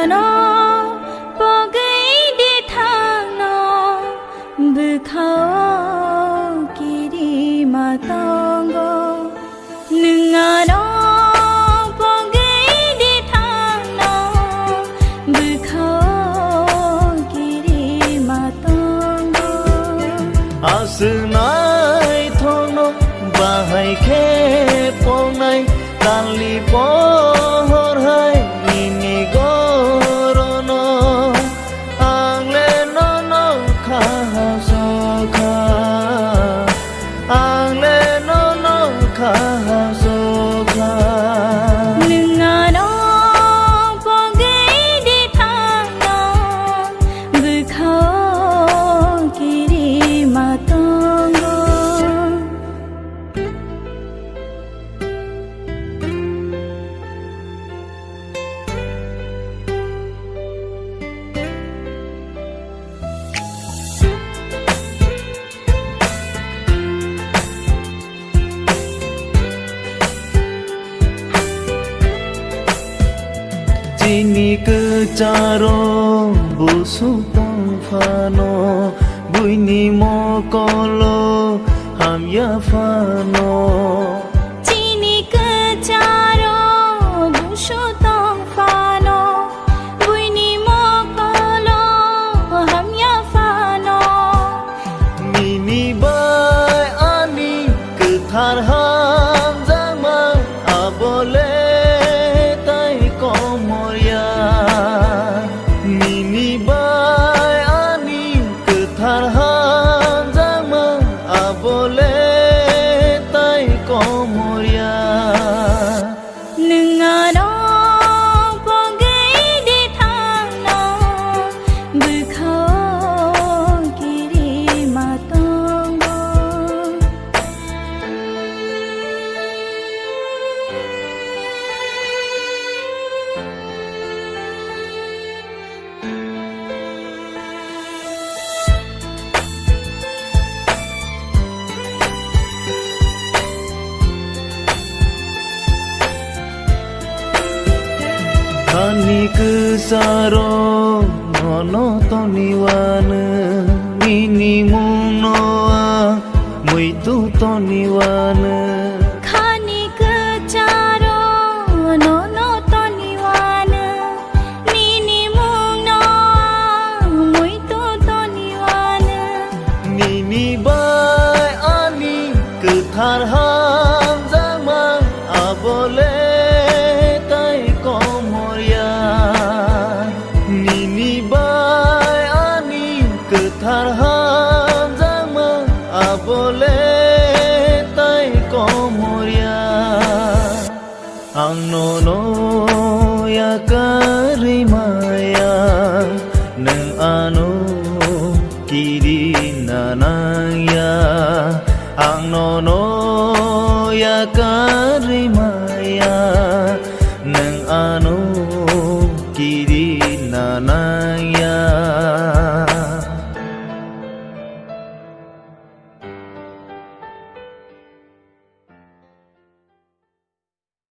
nó bỏ gãy đi thang nó bự khó kỳ đi mà tông go nương nó bỏ gãy đi thang nó bự khó kỳ đi mà tông go sự nói thong nó và hay khép phong này tan li po Ini kecaro busuk tangfano bunyi mokolo ham ya fano Ini kecaro busuk tangfano bunyi mokolo ham ya fano Mini bai ani kethar ham jama abole Ani kesaro nono toniwana mini munoa muitu toniwana Khani kecaro nono toniwana mini munoa muitu toniwana Mini bai ani kethar ham jama abole Tarham jama abole tai komoria ang nono ya karimaya nang ano kiri nanaya ang nono ya karimaya